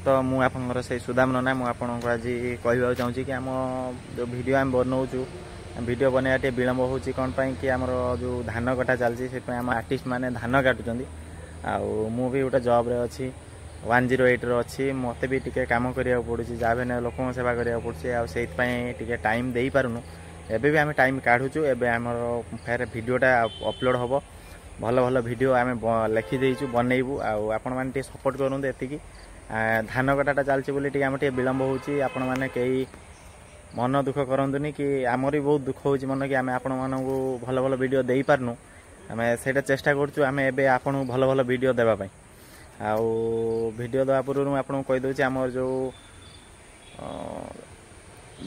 तो मु आपनकर से सुदाम नना मु आपनको आज कहवा चाहूँगी कि आम जो वीडियो आम बनाऊँ वीडियो बनवा टे विलम्ब होची कौन पाई कि आमर जो धान कटा चलती से आम आर्टिस्ट माने धान काटुचंदी मु भी गोटे जॉब रे अच्छी 108 रे अच्छी मते भी टिके काम करिया पड़ुची जाबे ने लोकन सेवा करिया पड़ुची आ सेइत पई टिके टाइम देई पारुनु एबे भी आम टाइम काढुचु एबे आमर फेर वीडियोटा अपलोड हबो भल भल वीडियो आम लिखि देइचु बनैबु आ आपण माने टे सपोर्ट करनु एतिकी धान कटाटा चलची बोली टिके आम टे विलम्ब होची आपण माने केई मन दुख करंतुनी कि आमर भी बहुत दुख होची मन कि आम आपण मानकु भल भल वीडियो देई पारनु आम सेटा चेष्टा करचु आम एबे आपण भल भल वीडियो देबा पई आउ वीडियो दवा पूर्व आपको कही दूसरी आमर जो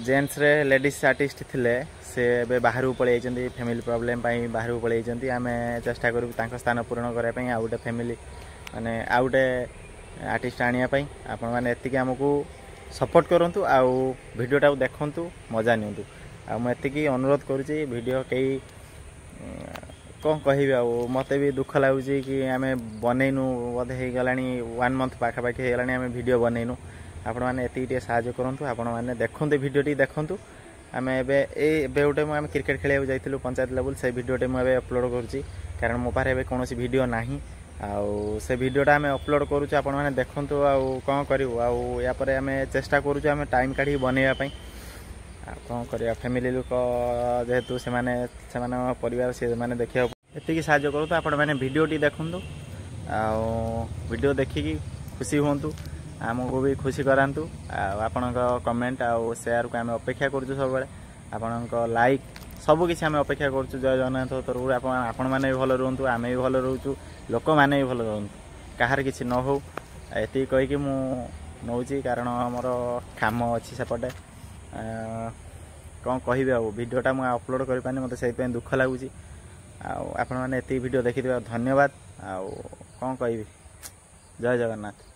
जेन्ट्स रे लेडीज आर्टिस्ट थिले से बाहर पलि फैमिली प्रॉब्लम बाहर पलि आम चेष्टा करूँ स्थान पूरण करने आउ गोटे फैमिली माने आउ गोटे आर्टिस्ट आने आपण मैंने एति आमको सपोर्ट करूँ आउ वीडियोटा देखु मजा नियंतु आती अनुरोध करुँची वीडियो कई कौन कह मत भी दुख लगुच कि आम बनईनु बोधे हो गला 1 मंथ पाखापाखि होगा आम वीडियो बनईनु आपण मैंने ये साहय करूँ आपण मैंने देखते वीडियोटी देखूँ आम एवं गोटे आम क्रिकेट खेल जाइलु पंचायत लेवल से वीडियोटे मुझे अपलोड करुँची कारण मो पाखे कौन वीडियो ना आउ से वीडियोटा आम अपलोड करुँ आपण मैंने देखूँ आउ कौन करूँ आउे आम चेष्टा करुँ आम टाइम काढ़ी बनवाई कौन कर फैमिली लोक जेहेतु से परिवार से मैंने देखा एति साहय करूँ आपण मैंने वीडियोटी देखूँ वीडियो देखिकी खुशी हूँ आमको भी खुशी करातु आपण कमेंट आउ शेयर को आम अपेक्षा करुँ सब आपण लाइक सबकि आम अपेक्षा करुँ जय जगन्नाथ तरफ आपण मैंने भी भल रुहतु आम भी भल रोचु लोक मैंने भी भल रुहतु कहार किसी न हो ये कहीकि मु नौची कारण आमर काम अच्छी सेपटे कौन कह वीडियोटा मुझे अपलोड कर पानी मत से दुख लगुच आपण मैंने ये वीडियो देखी धन्यवाद आउ कौन कह जय जगन्नाथ।